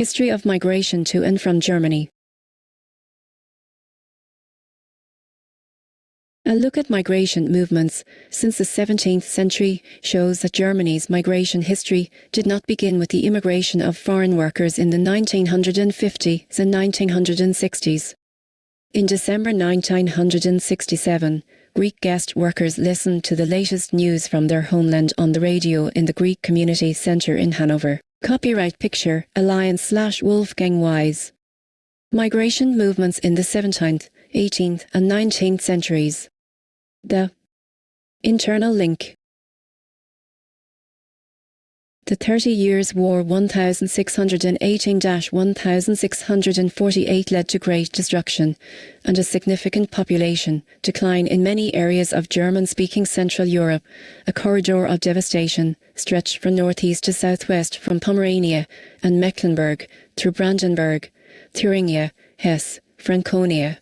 History of migration to and from Germany. A look at migration movements since the 17th century shows that Germany's migration history did not begin with the immigration of foreign workers in the 1950s and 1960s. In December 1967, Greek guest workers listened to the latest news from their homeland on the radio in the Greek Community Centre in Hanover. Copyright picture, Alliance/Wolfgang Wise. Migration movements in the 17th, 18th and 19th centuries. The internal link. The 30 Years' War 1618–1648 led to great destruction and a significant population decline in many areas of German-speaking Central Europe. A corridor of devastation stretched from northeast to southwest from Pomerania and Mecklenburg through Brandenburg, Thuringia, Hesse, Franconia,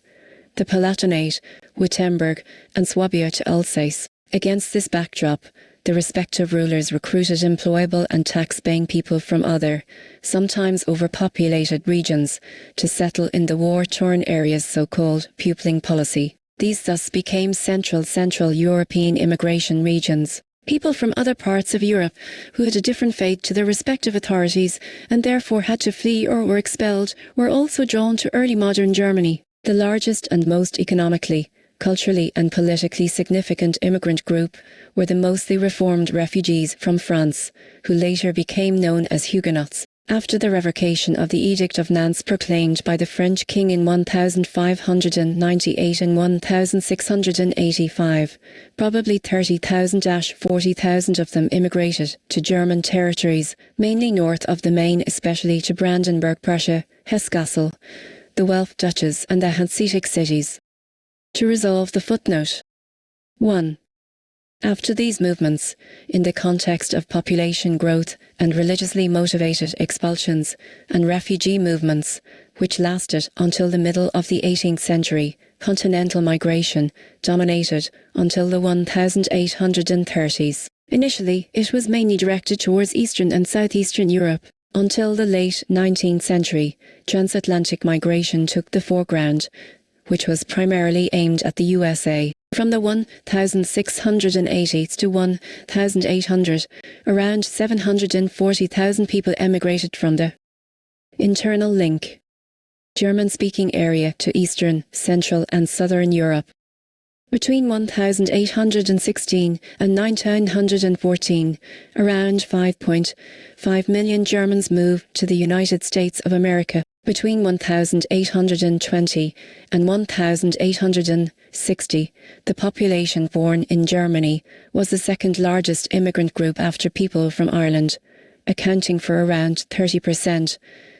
the Palatinate, Württemberg and Swabia to Alsace. Against this backdrop, the respective rulers recruited employable and tax-paying people from other, sometimes overpopulated regions, to settle in the war-torn areas, so-called pupilling policy. These thus became Central European immigration regions. People from other parts of Europe who had a different faith to their respective authorities and therefore had to flee or were expelled were also drawn to early modern Germany. The largest and most economically, culturally and politically significant immigrant group were the mostly reformed refugees from France, who later became known as Huguenots. After the revocation of the Edict of Nantes proclaimed by the French king in 1598 and 1685, probably 30,000–40,000 of them immigrated to German territories, mainly north of the Main, especially to Brandenburg, Prussia, Hesse-Kassel, the Welf duchies and the Hanseatic cities. To resolve the footnote. 1. After these movements, in the context of population growth and religiously motivated expulsions and refugee movements, which lasted until the middle of the 18th century, continental migration dominated until the 1830s. Initially, it was mainly directed towards Eastern and Southeastern Europe. Until the late 19th century, transatlantic migration took the foreground, which was primarily aimed at the USA. From the 1680s to 1800, around 740,000 people emigrated from the internal link German-speaking area to Eastern, Central and Southern Europe. Between 1816 and 1914, around 5.5 million Germans moved to the United States of America. Between 1820 and 1860, the population born in Germany was the second largest immigrant group after people from Ireland, accounting for around 30%,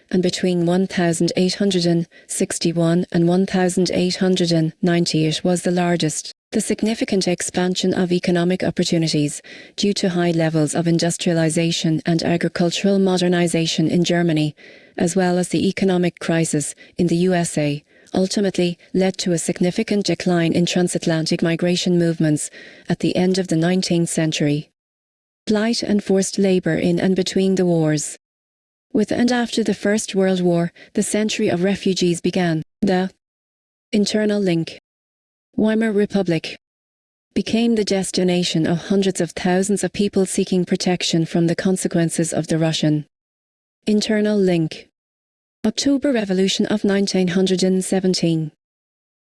and between 1861 and 1890 it was the largest. The significant expansion of economic opportunities due to high levels of industrialization and agricultural modernization in Germany, as well as the economic crisis in the USA, ultimately led to a significant decline in transatlantic migration movements at the end of the 19th century. Flight and forced labor in and between the wars. With and after the First World War, the century of refugees began. The internal link Weimar Republic became the destination of hundreds of thousands of people seeking protection from the consequences of the Russian internal link. October Revolution of 1917.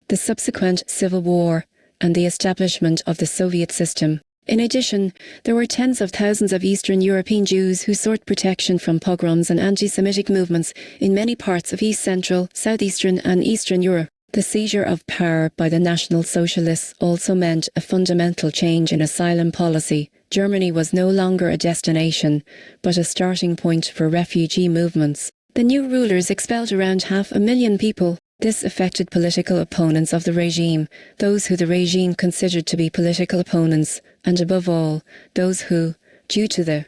The subsequent Civil War and the establishment of the Soviet system. In addition, there were tens of thousands of Eastern European Jews who sought protection from pogroms and anti-Semitic movements in many parts of East Central, Southeastern and Eastern Europe. The seizure of power by the National Socialists also meant a fundamental change in asylum policy. Germany was no longer a destination, but a starting point for refugee movements. The new rulers expelled around 500,000 people. This affected political opponents of the regime, those who the regime considered to be political opponents, and above all, those who, due to the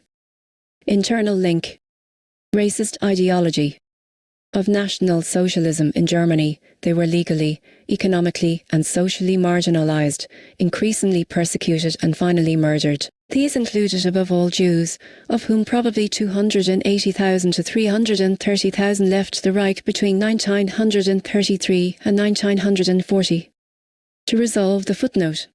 internal link, racist ideology, of National Socialism in Germany, they were legally, economically and socially marginalised, increasingly persecuted and finally murdered. These included above all Jews, of whom probably 280,000 to 330,000 left the Reich between 1933 and 1940. To resolve the footnote,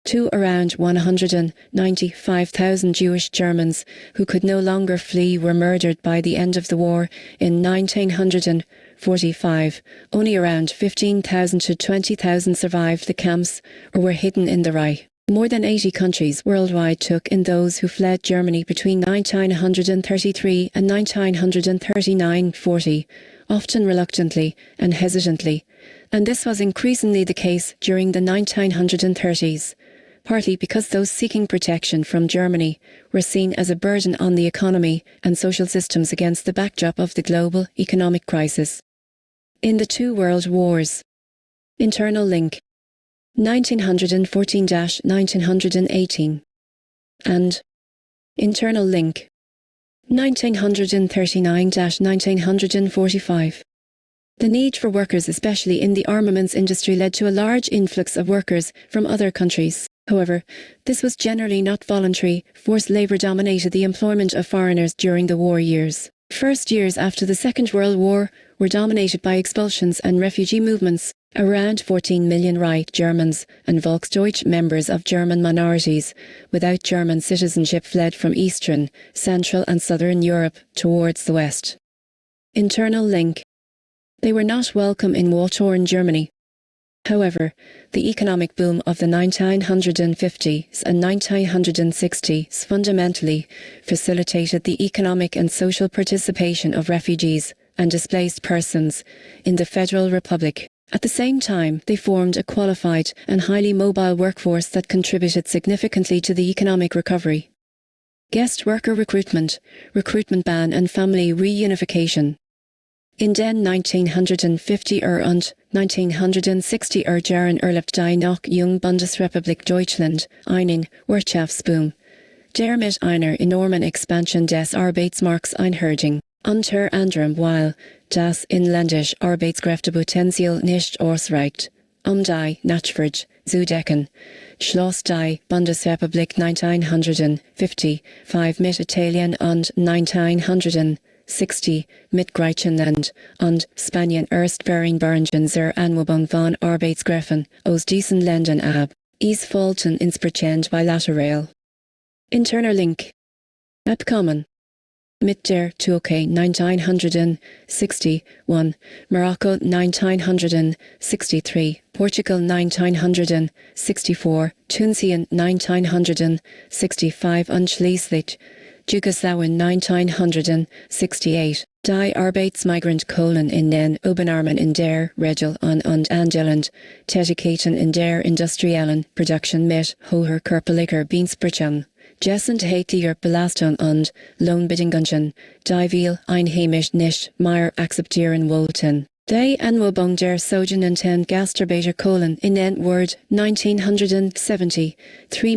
to around 195,000 Jewish Germans who could no longer flee were murdered by the end of the war in 1945. Only around 15,000 to 20,000 survived the camps or were hidden in the Reich. More than 80 countries worldwide took in those who fled Germany between 1933 and 1939-40, often reluctantly and hesitantly, and this was increasingly the case during the 1930s, partly because those seeking protection from Germany were seen as a burden on the economy and social systems against the backdrop of the global economic crisis. In the two world wars. Internal link 1914-1918 and internal link 1939-1945. The need for workers, especially in the armaments industry, led to a large influx of workers from other countries. However, this was generally not voluntary. Forced labour dominated the employment of foreigners during the war years. First years after the Second World War were dominated by expulsions and refugee movements. Around 14 million Reich Germans and Volksdeutsch members of German minorities without German citizenship fled from Eastern, Central and Southern Europe towards the West. Internal link. They were not welcome in war-torn Germany. However, the economic boom of the 1950s and 1960s fundamentally facilitated the economic and social participation of refugees and displaced persons in the Federal Republic. At the same time, they formed a qualified and highly mobile workforce that contributed significantly to the economic recovery. Guest worker recruitment ban and family reunification. In den 1950 und 1960 Jahren erlebte die noch jung Bundesrepublik Deutschland einen Wirtschaftsboom, der mit einer enormen Expansion des Arbeitsmarkts einherging. Unter anderem weil das inländische Arbeitskräftepotenzial nicht ausreicht, die Nachfrage zu decken, schloss die Bundesrepublik 1955 mit Italien und 1960 mit Griechenland und Spanien erst Vereinbarungen zur Anwerbung von Arbeitskräften aus diesen Ländern ab. Es folgten insgesamt bilateral. Interner link. Abkommen. Mit der Türkei 1961, Morocco 1963, Portugal 1964, Tunesien 1965 und schließlich Jugoslawien 1968. Die Arbeitsmigranten in den Obenarmen in der Regel und angelend Tätigkeiten in der industriellen Produktion mit hoher körperlicher Beanspreitung. Gesundheitlicher Belastung und Lohnbedingungen, die wir einheimisch nicht mehr akzeptieren wollten. Die Anwerbung der sogenannten Gastarbeiterkollen in den Word 1973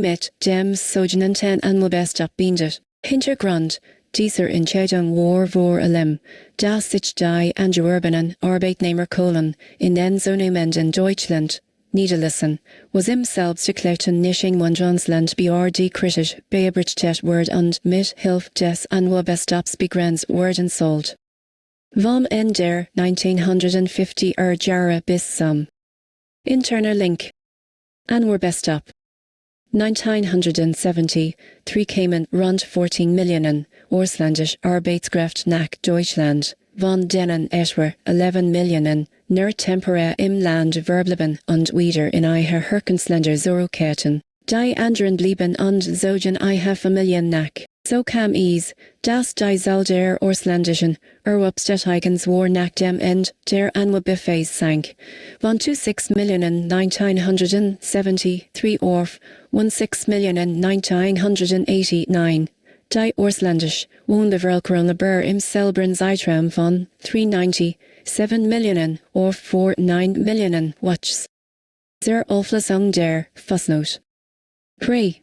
mit dem sogenannten Anwerbestab bindet. Hintergrund dieser Entscheidung war vor allem, dass sich die angeworbenen Arbeitnehmerkollen in den Zunehmenden Deutschland niederlassen, was im selbsterklärten Nisching-Wandonsland BRD kritisch beobachtet wird und mit Hilfe des Anwerbestabs begrenzt werden sollte. Vom Ende der 1950er Jahre bis zum interner link. Anwerbestab 1973 kamen rund 14 Millionen ausländische Arbeitskräfte nach Deutschland, von denen etwa 11 Millionen nur temporär im Land verblieben und wieder in ihre Herkunftsländer zurückkehrten. Die anderen blieben und zogen ihre Familien nach. So kam es, dass die Zahl der ausländischen Erwerbstätigen war nach dem Ende der Anwerbefähigkeit sank, von 6 Millionen 1973 auf 6 Millionen 1989. Die ausländische Wohnbevölkerung war im selben Zeitraum von 397 Millionen auf 49 Millionen Watts. Zur Auflösung der Fußnote. 3.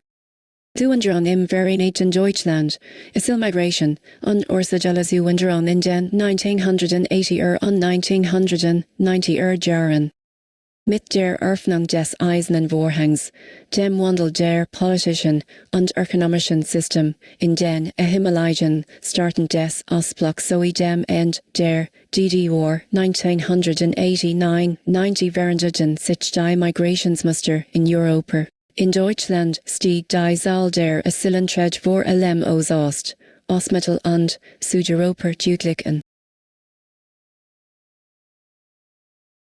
Zuwanderung im Vereinigten Deutschland, Migration, und Orsadella Zuwanderung in den 1980 und 1990 Jahren. Mit der Eröffnung des Eisernen Vorhangs, dem Wandel der politischen und ökonomischen System in den Himmellichen Staaten des Ostblocks sowie dem Ende der DDR 1989-90 veränderten sich die Migrationsmuster in Europa. In Deutschland stieg die Zahl der Asylanträge vor allem aus Ost, Ostmittel- und Südeuropa deutlich an.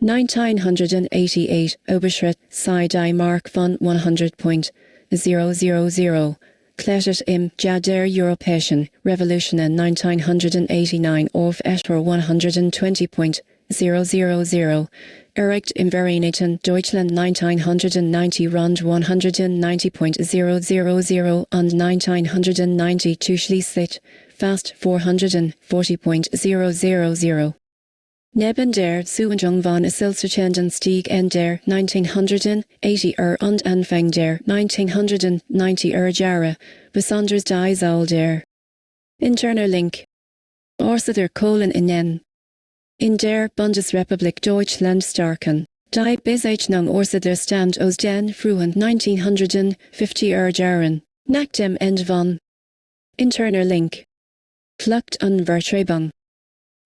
1988 überschritt sie die Mark von 100.000, klettert im Jahr der Europäischen Revolution 1989 auf etwa 120.000, erreicht im Vereinigten Deutschland 1990 rund 190.000 und 1990 schließlich fast 440.000. Neben der Zuwanderung von Asylsuchenden stieg in der 1980er und Anfang der 1990er Jahre besonders die Zahl der interner Link Orsader Kohlen in der Bundesrepublik Deutschland starken. Die Bezeichnung Orsader stammt aus den frühen 1950er Jahren. Nach dem Ende von interner Link Flucht und Vertreibung.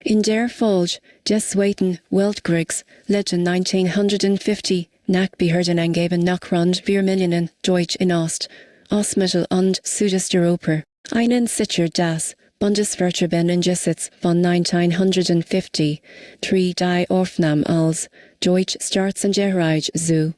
In der Folge des Zweiten Weltkriegs lebten 1950 nach Behörden angeben noch rund 4 Millionen Deutsche in Ost, Ostmittel- und Südosteuropa. Einen sicher das Bundesvertragsgesetz von 1950 die Aufnahme als Deutsch Staatsangehörige zu.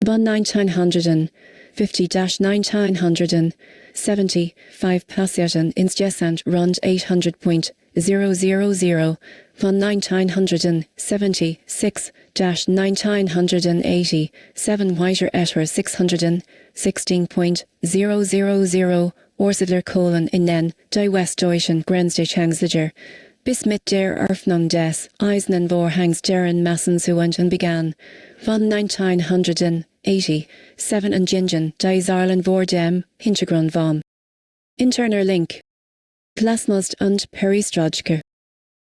Von 1950-1975 passierten insgesamt rund 800.000, von 1976-1980 weiter etwa 616.000 Orsiedler Kohlen in den die westdeutschen Grenzdeckungsliger, bis mit der Eröffnung des Eisernen Vorhangs deren Massenzuwanderung begann. Von 1980 gingen die Zahlen vor dem Hintergrund vom interner Link, Glasnost und Perestroika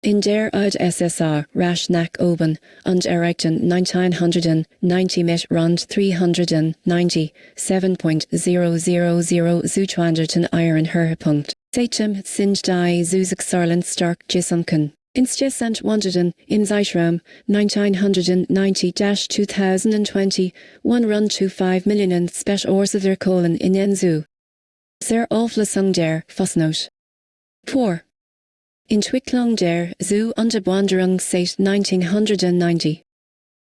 in der UdSSR rasch nach oben und erreichten 1990 mit rund 397.000 Zuwanderten ihren Höhepunkt. Seitdem sind die Zuzugszahlen stark gesunken. Insgesamt wanderten im Zeitraum 1990-2020 rund 5 Millionen Orsiedler Kohlen in den Zoo. Zur Auflösung der Fußnote. Vor. Entwicklung der Zoo und Wanderung seit 1990.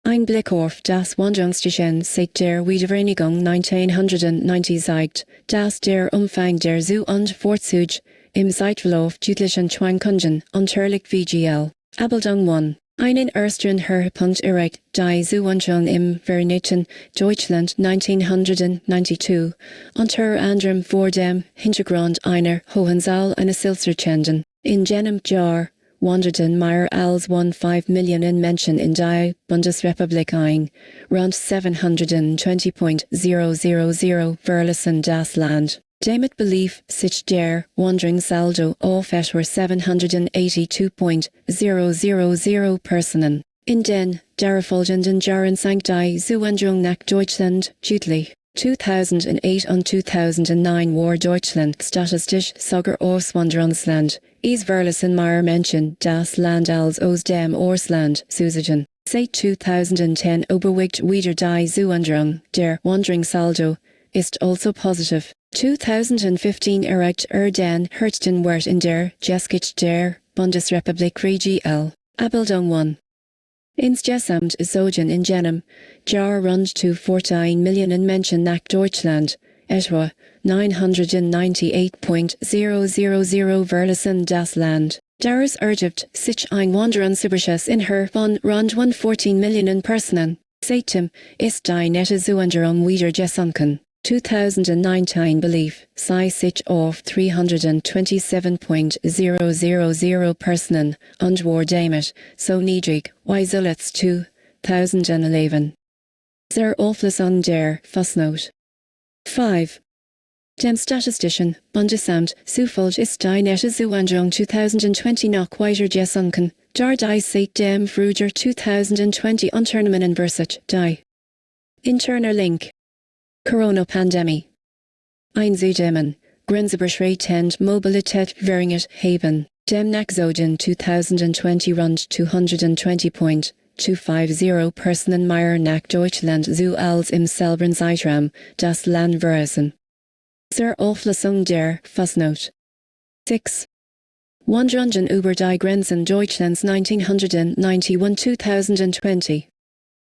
Ein Blick auf das Wanderungsgeschehen seit der Wiedervereinigung 1990 zeigt, dass der Umfang der Zoo und Vorzug im Zeitverlauf deutlichen Schwankungen unterliegt VGL. Abbildung 1. Einen ersten Höhepunkt erreicht die Zuwanderung im Vereinigten Deutschland 1992, unter anderem vor dem Hintergrund einer hohen Zahl an Asylsuchenden. In jenem Jahr wanderten mehr als 1,5 Millionen Menschen in die Bundesrepublik ein, rund 720.000 verließen das Land. Damit belief sich der Wanderungssaldo auf etwa 782.000 Personen. In den darauffolgenden Jahren sank die Zuwanderung nach Deutschland deutlich. 2008 und 2009 war Deutschland statistisch sogar Auswanderungsland. Es verließen mehr Menschen das Land als aus dem Ausland zuzogen. Seit 2010 überwiegt wieder die Zuwanderung. Der Wanderungssaldo ist also positiv. 2015 erreicht den höchsten Wert in der Geschichte der Bundesrepublik VGL. Abbildung 1. Insgesamt zogen in jenem Jahr rund 14 Millionen Menschen nach Deutschland, etwa 998.000 verließen das Land. Daraus ergibt sich ein Wanderungsüberschuss in Höhe von rund 114 Millionen Personen. Seitdem ist die nette Zuwanderung wieder gesunken. 2019 belief sie sich auf 327.000 Personen und war damit so niedrig wie zuletzt 2011. Zur Auflösung der Fußnote. 5. Dem Statistischen Bundesamt zufolge ist die nette Zuwanderung 2020 noch weiter gesunken, da die seit dem Frühjahr 2020 Unternehmen wird. Die interner Link. Corona-Pandemie. Einzudehmen, grenzüberschreitend Mobilität verringert haben, demnach sollten 2020 rund 220.250 Personen mehr nach Deutschland zu als im selben Zeitraum das Land verlassen. Zur Auflösung der Fußnote. 6. Wanderungen über die Grenzen Deutschlands 1991-2020.